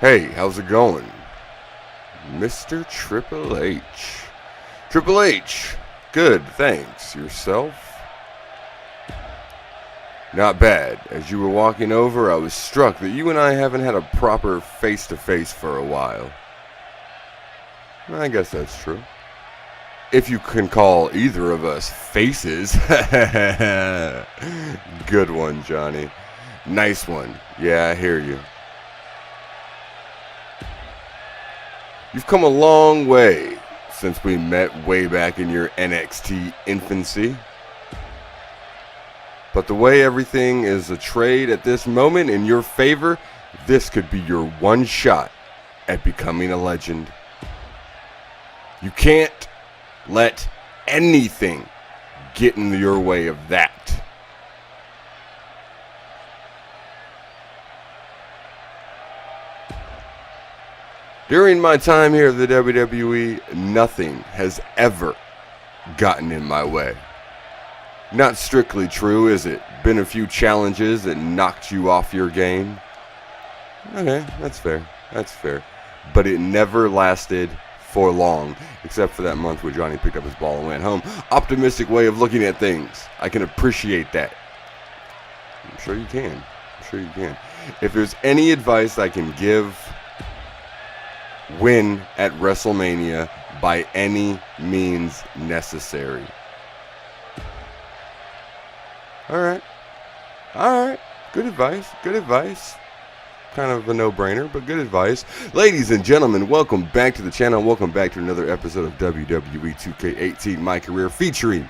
Hey, how's it going? Mr. Triple H. Triple H. Good, thanks. Yourself? Not bad. As you were walking over, I was struck that you and I haven't had a proper face-to-face for a while. I guess that's true. If you can call either of us faces. Good one, Johnny. Nice one. Yeah, I hear you. You've come a long way since we met way back in your NXT infancy. But the way everything is a trade at this moment in your favor, this could be your one shot at becoming a legend. You can't let anything get in your way of that. During my time here at the WWE, nothing has ever gotten in my way. Not strictly true, is it? Been a few challenges that knocked you off your game? Okay, that's fair. That's fair. But it never lasted for long, except for that month where Johnny picked up his ball and went home. Optimistic way of looking at things. I can appreciate that. I'm sure you can. I'm sure you can. If there's any advice I can give, win at WrestleMania by any means necessary. Alright. Alright. Good advice. Good advice. Kind of a no-brainer, but good advice. Ladies and gentlemen, welcome back to the channel. Welcome back to another episode of WWE 2K18 MyCareer featuring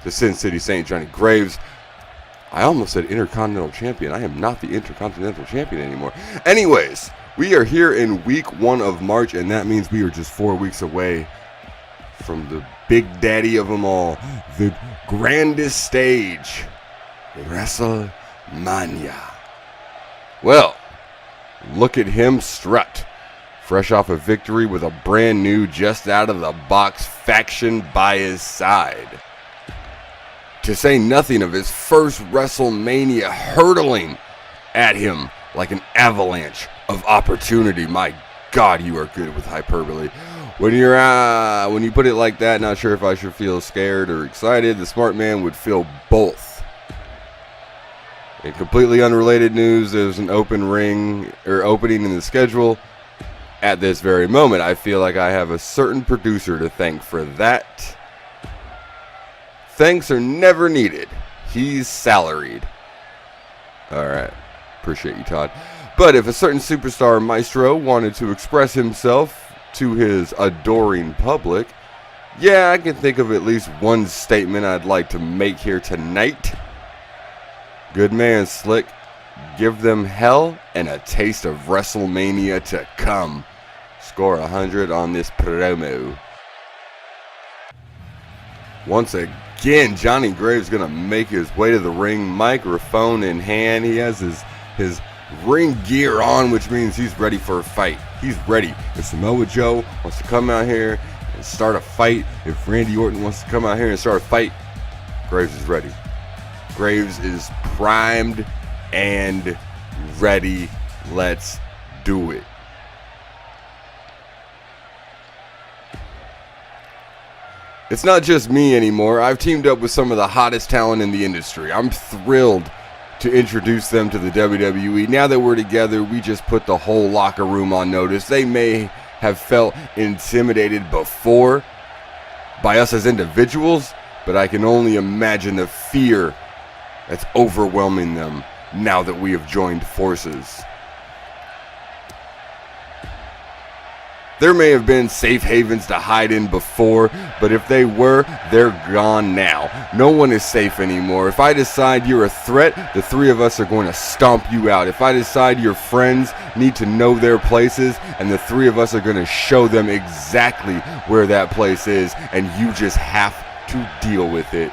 the Sin City Saint, Johnny Graves. I almost said Intercontinental Champion. I am not the Intercontinental Champion anymore. Anyways, we are here in week 1 of March, and that means we are just 4 weeks away from the big daddy of them all, the grandest stage, WrestleMania. Well, look at him strut, fresh off a victory with a brand new, just out of the box faction by his side. To say nothing of his first WrestleMania hurtling at him like an avalanche of opportunity. My God, you are good with hyperbole. When you put it like that, not sure if I should feel scared or excited. The smart man would feel both. In completely unrelated news, there's an opening in the schedule at this very moment. I feel like I have a certain producer to thank for that. Thanks are never needed. He's salaried. All right. Appreciate you, Todd. But if a certain superstar maestro wanted to express himself to his adoring public, yeah, I can think of at least one statement I'd like to make here tonight. Good man, Slick. Give them hell and a taste of WrestleMania to come. Score 100 on this promo. Once again, Johnny Graves going to make his way to the ring, microphone in hand. He has his ring gear on, which means he's ready for a fight. He's ready. If Samoa Joe wants to come out here and start a fight, if Randy Orton wants to come out here and start a fight, Graves is ready. Graves is primed and ready. Let's do it. It's not just me anymore. I've teamed up with some of the hottest talent in the industry. I'm thrilled to introduce them to the WWE. Now that we're together, we just put the whole locker room on notice. They may have felt intimidated before by us as individuals, but I can only imagine the fear that's overwhelming them now that we have joined forces. There may have been safe havens to hide in before, but if they were, they're gone now. No one is safe anymore. If I decide you're a threat, the three of us are going to stomp you out. If I decide your friends need to know their places, and the three of us are going to show them exactly where that place is, and you just have to deal with it.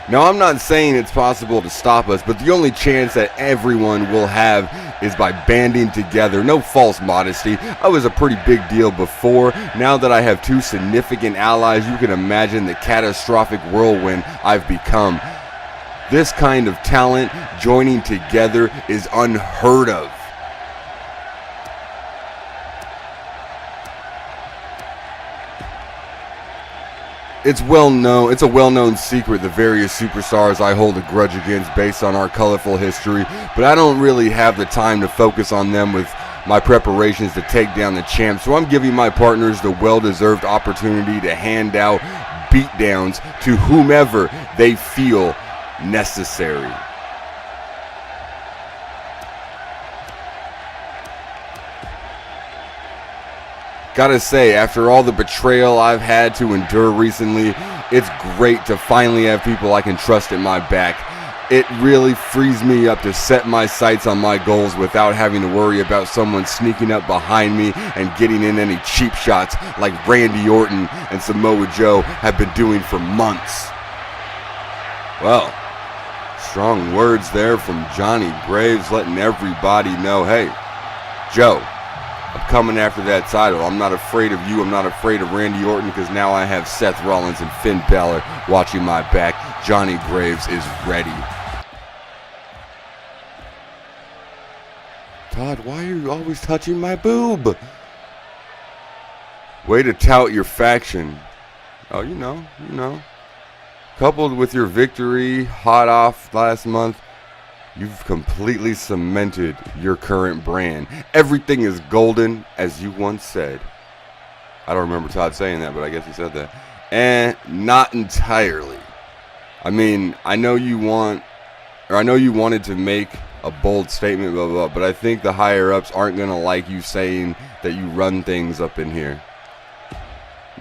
Now, I'm not saying it's possible to stop us, but the only chance that everyone will have is by banding together. No false modesty. I was a pretty big deal before. Now that I have two significant allies, you can imagine the catastrophic whirlwind I've become. This kind of talent joining together is unheard of. It's a well-known secret, the various superstars I hold a grudge against based on our colorful history, but I don't really have the time to focus on them with my preparations to take down the champ, so I'm giving my partners the well-deserved opportunity to hand out beatdowns to whomever they feel necessary. Gotta say, after all the betrayal I've had to endure recently, it's great to finally have people I can trust at my back. It really frees me up to set my sights on my goals without having to worry about someone sneaking up behind me and getting in any cheap shots like Randy Orton and Samoa Joe have been doing for months. Well, strong words there from Johnny Graves, letting everybody know, hey, Joe, I'm coming after that title. I'm not afraid of you. I'm not afraid of Randy Orton because now I have Seth Rollins and Finn Balor watching my back. Johnny Graves is ready. Todd, why are you always touching my boob? Way to tout your faction. Oh, you know. Coupled with your victory hot off last month, you've completely cemented your current brand. Everything is golden, as you once said. I don't remember Todd saying that, but I guess he said that. And not entirely. I mean, I know you wanted to make a bold statement, blah, blah, blah, but I think the higher-ups aren't going to like you saying that you run things up in here.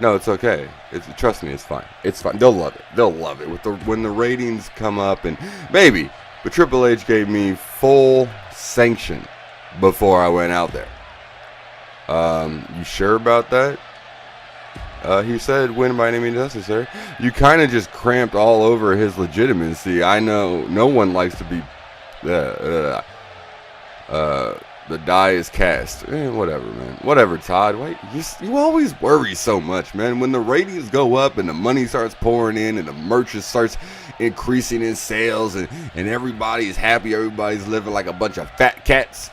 No, it's okay. Trust me, it's fine. It's fine. They'll love it. They'll love it. When the ratings come up, and maybe. But Triple H gave me full sanction before I went out there. You sure about that? He said, win by any means necessary. You kind of just cramped all over his legitimacy. I know no one likes to be... the die is cast. Whatever, man. Whatever, Todd. Wait, you always worry so much, man. When the ratings go up and the money starts pouring in and the merch starts increasing in sales and everybody's happy, everybody's living like a bunch of fat cats,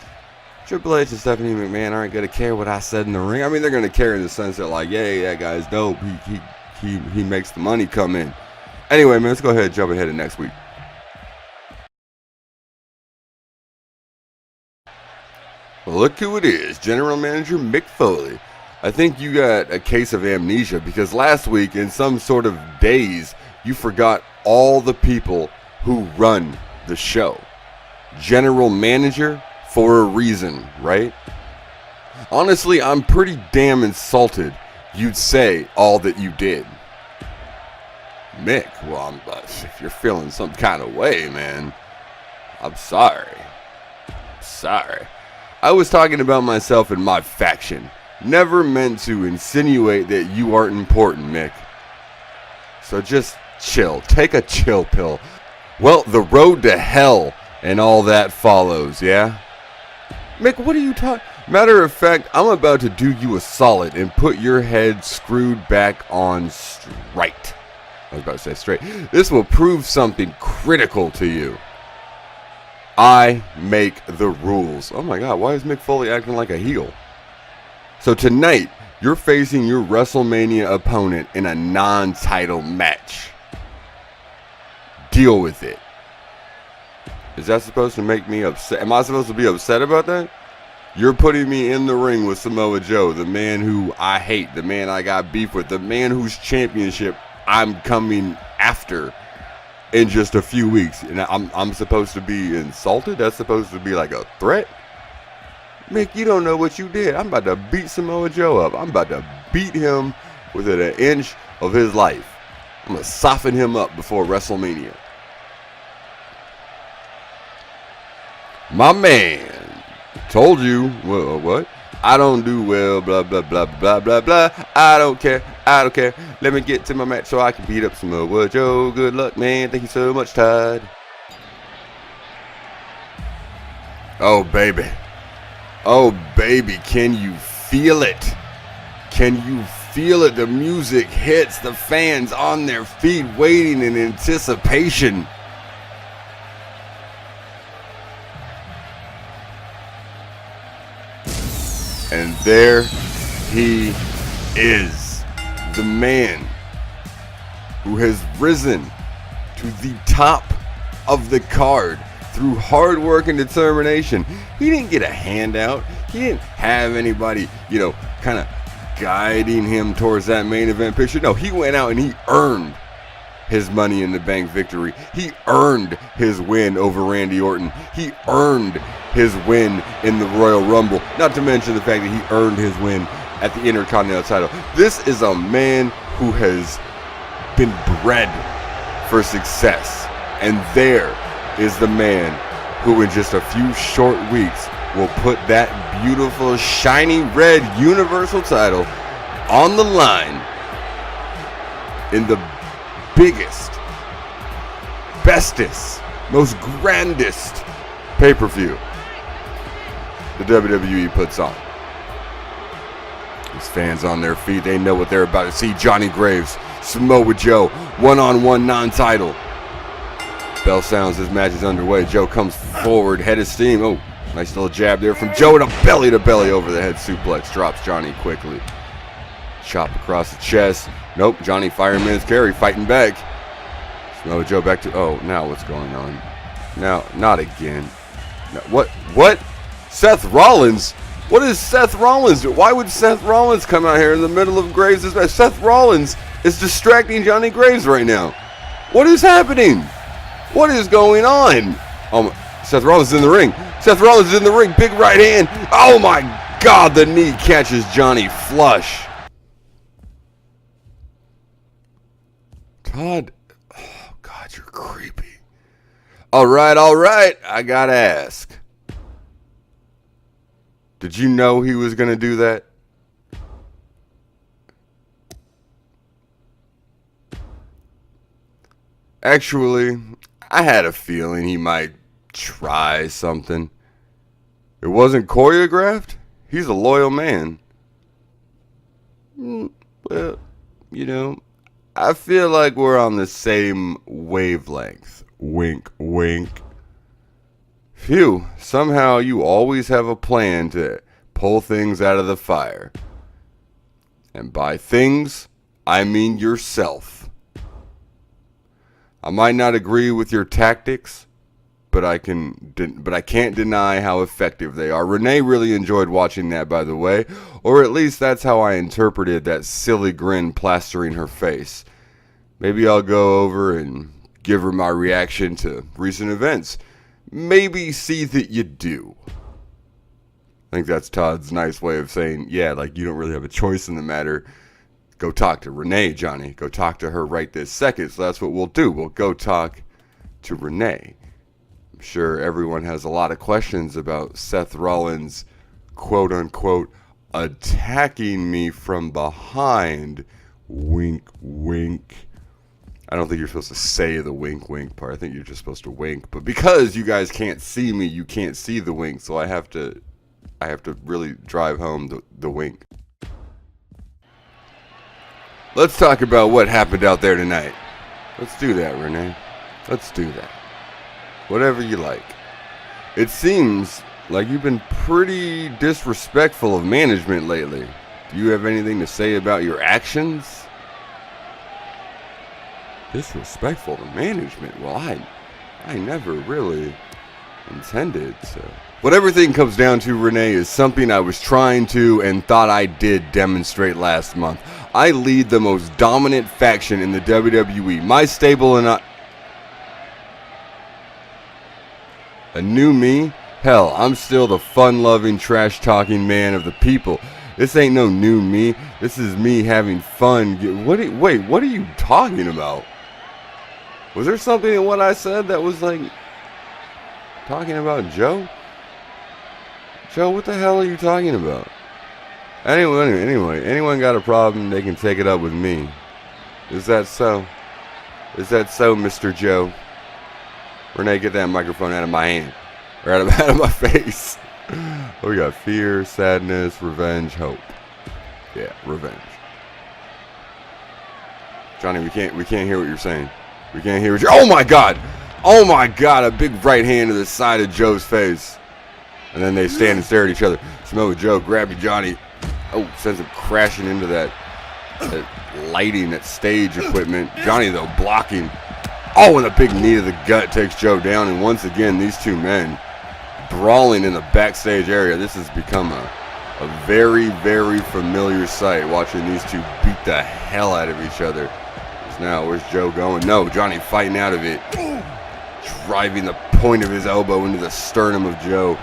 Triple H and Stephanie McMahon aren't going to care what I said in the ring. I mean, they're going to care in the sense that, like, yeah, that guy's dope. He makes the money come in. Anyway, man, let's go ahead and jump ahead to next week. Well, look who it is, General Manager Mick Foley. I think you got a case of amnesia because last week, in some sort of daze, you forgot all the people who run the show. General Manager for a reason, right? Honestly, I'm pretty damn insulted you'd say all that you did. Mick, well, if you're feeling some kind of way, man, I'm sorry. I was talking about myself and my faction. Never meant to insinuate that you aren't important, Mick. So just chill. Take a chill pill. Well, the road to hell and all that follows, yeah? Mick, what are you talking? Matter of fact, I'm about to do you a solid and put your head screwed back on straight. I was about to say straight. This will prove something critical to you. I make the rules. Oh my God, why is Mick Foley acting like a heel? So tonight, you're facing your WrestleMania opponent in a non-title match. Deal with it. Is that supposed to make me upset? Am I supposed to be upset about that? You're putting me in the ring with Samoa Joe, the man who I hate, the man I got beef with, the man whose championship I'm coming after in just a few weeks, and I'm supposed to be insulted? That's supposed to be like a threat? Mick, you don't know what you did. I'm about to beat Samoa Joe up. I'm about to beat him within an inch of his life. I'm going to soften him up before WrestleMania. My man, told you, well, what? I don't do well, blah, blah, blah, blah, blah, blah. I don't care. Let me get to my match so I can beat up Samoa Joe. Good luck, man. Thank you so much, Todd. Oh, baby. Oh, baby, can you feel it? Can you feel it? The music hits, the fans on their feet waiting in anticipation. there he is, the man who has risen to the top of the card through hard work and determination. He didn't get a handout. He didn't have anybody, kind of guiding him towards that main event picture. No, he went out and he earned his Money in the Bank victory. He earned his win over Randy Orton. He earned his win in the Royal Rumble. Not to mention the fact that he earned his win at the Intercontinental title. This is a man who has been bred for success. And there is the man who in just a few short weeks will put that beautiful, shiny red Universal title on the line in the biggest, bestest, most grandest pay-per-view the WWE puts on. These fans on their feet, they know what they're about to see. Johnny Graves, Samoa Joe, one-on-one non-title. Bell sounds, this match is underway. Joe comes forward, head of steam. Oh, nice little jab there from Joe, and a belly-to-belly over-the-head suplex. Drops Johnny quickly. Chop across the chest. Nope, Johnny fireman's carry, fighting back. Samoa Joe back to, oh, now what's going on? Now, not again. No, what? Seth Rollins? What is Seth Rollins do? Why would Seth Rollins come out here in the middle of Graves' match? Seth Rollins is distracting Johnny Graves right now. What is happening? What is going on? Seth Rollins is in the ring. Seth Rollins is in the ring. Big right hand. Oh my God, the knee catches Johnny flush. Todd, oh God, you're creepy. All right, I gotta ask. Did you know he was gonna do that? Actually, I had a feeling he might try something. It wasn't choreographed. He's a loyal man. Well, I feel like we're on the same wavelength. Wink, wink. Phew, somehow you always have a plan to pull things out of the fire. And by things, I mean yourself. I might not agree with your tactics, but I can't deny how effective they are. Renee really enjoyed watching that, by the way, or at least that's how I interpreted that silly grin plastering her face. Maybe I'll go over and give her my reaction to recent events. Maybe see that you do. I think that's Todd's nice way of saying, yeah, like you don't really have a choice in the matter. Go talk to Renee, Johnny. Go talk to her right this second. So that's what we'll do. We'll go talk to Renee. I'm sure everyone has a lot of questions about Seth Rollins, quote unquote, attacking me from behind. Wink, wink. I don't think you're supposed to say the wink, wink part. I think you're just supposed to wink. But because you guys can't see me, you can't see the wink. So I have to really drive home the wink. Let's talk about what happened out there tonight. Let's do that, Renee. Let's do that. Whatever you like. It seems like you've been pretty disrespectful of management lately. Do you have anything to say about your actions? Disrespectful to management? Well, I never really intended to. What everything comes down to, Renee, is something I was trying to and thought I did demonstrate last month. I lead the most dominant faction in the WWE. My stable and I... A new me? Hell, I'm still the fun-loving, trash-talking man of the people. This ain't no new me. This is me having fun. Wait, what are you talking about? Was there something in what I said that was like... talking about Joe? Joe, what the hell are you talking about? Anyway, anyone got a problem, they can take it up with me. Is that so? Is that so, Mr. Joe? Renee, get that microphone out of my hand. Or out of my face. We got fear, sadness, revenge, hope. Yeah, revenge. Johnny, we can't hear what you're saying. We can't hear what you're... Oh my God! Oh my God! A big right hand to the side of Joe's face. And then they stand and stare at each other. Samoa Joe grabbed Johnny Oh, sends him crashing into that lighting, that stage equipment. Johnny, though, blocking. Oh, and a big knee to the gut takes Joe down. And once again, these two men brawling in the backstage area. This has become a very, very familiar sight, watching these two beat the hell out of each other. Now, where's Joe going? No, Johnny fighting out of it. Driving the point of his elbow into the sternum of Joe.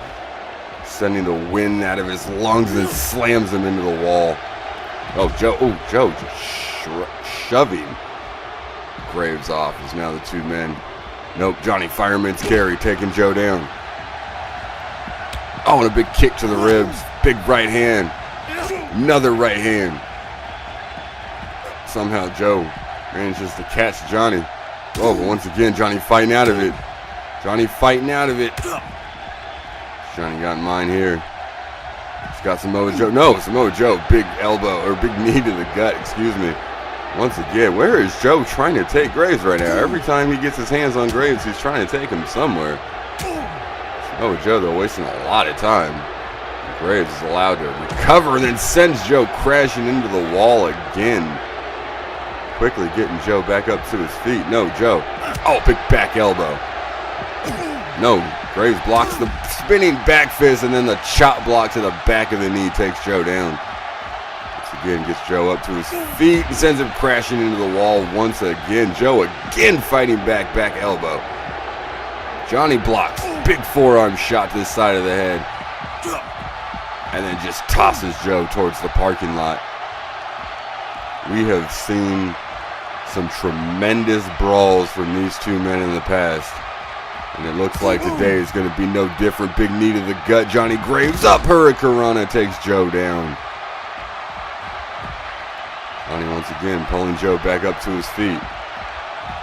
Sending the wind out of his lungs and slams him into the wall. Oh, Joe just shoving Graves off as now the two men. Nope, Johnny fireman's carry taking Joe down. Oh, and a big kick to the ribs. Big right hand. Another right hand. Somehow Joe manages to catch Johnny. Oh, but once again, Johnny fighting out of it. Johnny fighting out of it. Johnny got mine here. He's got Samoa Joe. No, Samoa Joe. Big elbow, or big knee to the gut, excuse me. Once again, where is Joe trying to take Graves right now? Every time he gets his hands on Graves, he's trying to take him somewhere. Samoa Joe, though, wasting a lot of time. Graves is allowed to recover and then sends Joe crashing into the wall again. Quickly getting Joe back up to his feet. No, Joe. Oh, big back elbow. No, Graves blocks the spinning back fist, and then the chop block to the back of the knee takes Joe down. Once again, gets Joe up to his feet and sends him crashing into the wall once again. Joe again fighting back elbow. Johnny blocks. Big forearm shot to the side of the head. And then just tosses Joe towards the parking lot. We have seen some tremendous brawls from these two men in the past. And it looks like today is going to be no different. Big knee to the gut. Johnny Graves up. Hurricanrana takes Joe down. Johnny once again pulling Joe back up to his feet.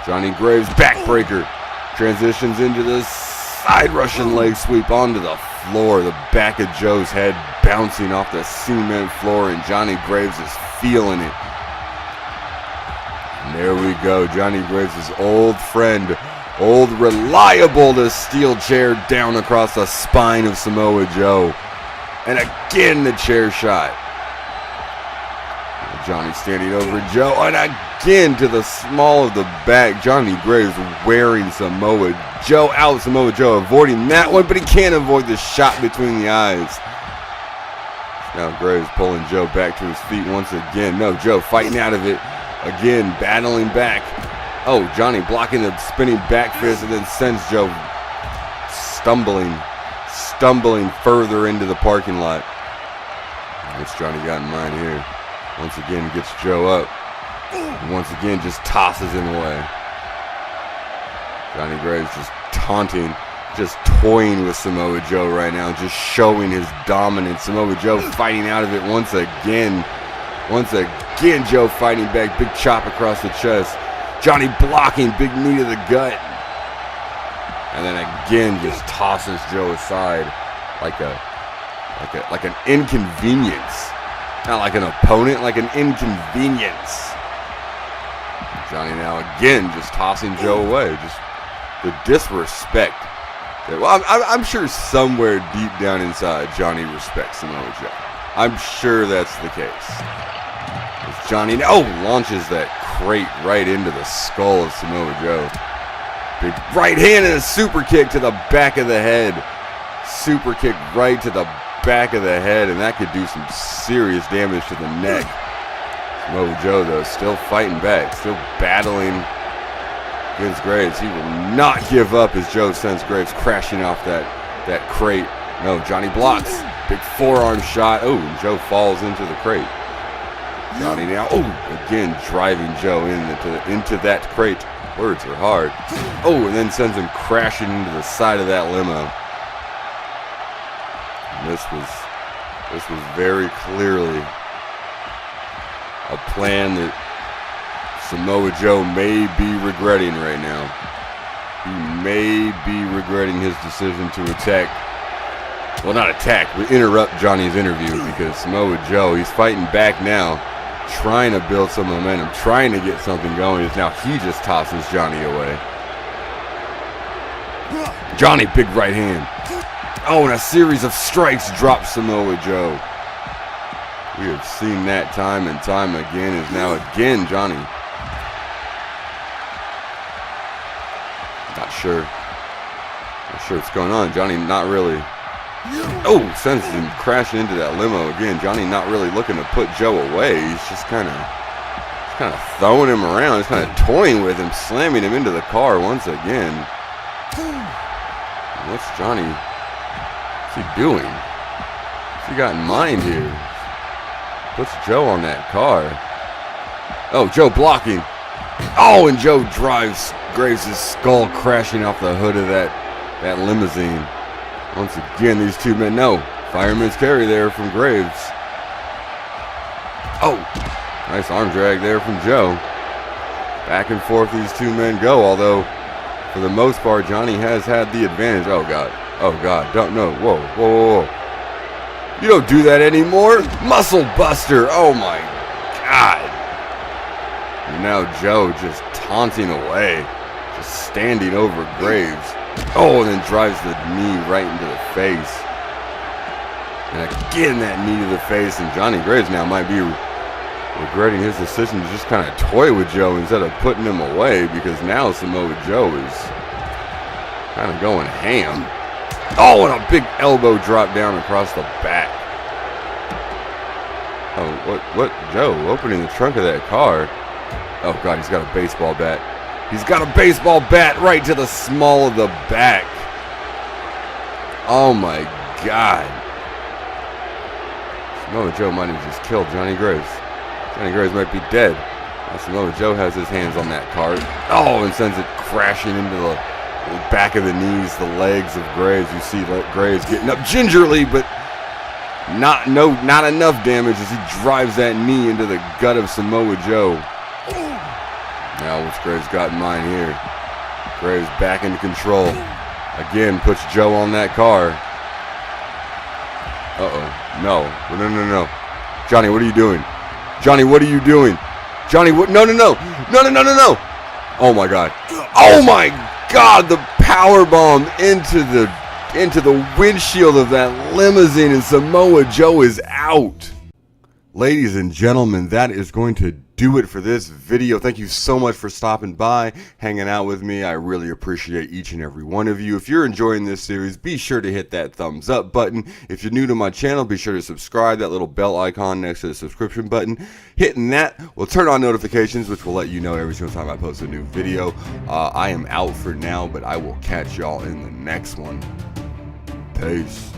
Johnny Graves backbreaker. Transitions into the side Russian leg sweep onto the floor. The back of Joe's head bouncing off the cement floor, and Johnny Graves is feeling it. And there we go. Johnny Graves' old friend, old reliable, the steel chair down across the spine of Samoa Joe. And again the chair shot. Johnny standing over Joe, and again to the small of the back. Johnny Graves wearing Samoa Joe out. Samoa Joe avoiding that one, but he can't avoid the shot between the eyes. Now Graves pulling Joe back to his feet once again. No, Joe fighting out of it. Again, battling back. Oh, Johnny blocking the spinning back fist and then sends Joe stumbling further into the parking lot. What's Johnny got in mind here? Once again, gets Joe up. And once again, just tosses him away. Johnny Graves just taunting, just toying with Samoa Joe right now, just showing his dominance. Samoa Joe fighting out of it once again. Once again, Joe fighting back. Big chop across the chest. Johnny blocking, big knee to the gut. And then again, just tosses Joe aside like an inconvenience. Not like an opponent, like an inconvenience. Johnny now again just tossing Joe away. Just the disrespect. Well, I'm sure somewhere deep down inside, Johnny respects Samoa Joe. I'm sure that's the case. As Johnny now launches that crate right into the skull of Samoa Joe. Big right hand and a super kick to the back of the head. Super kick right to the back of the head, and that could do some serious damage to the neck. Samoa Joe, though, still fighting back, still battling against Graves. He will not give up as Joe sends Graves crashing off that crate. No, Johnny blocks. Big forearm shot. Oh, and Joe falls into the crate. Johnny now, again driving Joe into that crate. Words are hard. Oh, and then sends him crashing into the side of that limo. This was very clearly a plan that Samoa Joe may be regretting right now. He may be regretting his decision to attack. Well, not attack, but interrupt Johnny's interview, because Samoa Joe, he's fighting back now, trying to build some momentum, trying to get something going. Now he just tosses Johnny away. Johnny, big right hand. Oh, and a series of strikes drops Samoa Joe. We have seen that time and time again. Is now again Johnny. Not sure what's going on. Johnny not really. Oh, sends him crashing into that limo again. Johnny not really looking to put Joe away. He's just kind of throwing him around. He's kind of toying with him, slamming him into the car once again. What's Johnny? What's he doing? What's he got in mind here? Puts Joe on that car. Oh, Joe blocking. Oh, and Joe drives Graves' skull crashing off the hood of that limousine. Once again, these two men, no, fireman's carry there from Graves. Oh, nice arm drag there from Joe. Back and forth these two men go, although for the most part, Johnny has had the advantage. Oh, God. Oh, God. Don't know. Whoa, whoa, whoa. You don't do that anymore. Muscle buster. Oh, my God. And now Joe just taunting away. Just standing over Graves. Oh, and then drives the knee right into the face. And again, that knee to the face. And Johnny Graves now might be regretting his decision to just kind of toy with Joe instead of putting him away, because now Samoa Joe is kind of going ham. Oh, and a big elbow drop down across the back. Oh, what? Joe opening the trunk of that car. Oh, God, he's got a baseball bat. He's got a baseball bat right to the small of the back. Oh, my God. Samoa Joe might have just killed Johnny Graves. Johnny Graves might be dead. Now Samoa Joe has his hands on that car. Oh, and sends it crashing into the back of the knees, the legs of Graves. You see Graves getting up gingerly, but not enough damage as he drives that knee into the gut of Samoa Joe. Now what's Graves got in mind here? Graves back into control. Again, puts Joe on that car. Uh-oh. No. No. Johnny, what are you doing? Johnny, what are you doing? Johnny, what? No. No. Oh, my God. Oh, my God. The power bomb into the windshield of that limousine, and Samoa Joe is out. Ladies and gentlemen, that is going to do it for this video. Thank you so much for stopping by, hanging out with me. I really appreciate each and every one of you. If you're enjoying this series, be sure to hit that thumbs up button. If you're new to my channel, be sure to subscribe, that little bell icon next to the subscription button. Hitting that will turn on notifications, which will let you know every single time I post a new video. I am out for now, but I will catch y'all in the next one. Peace.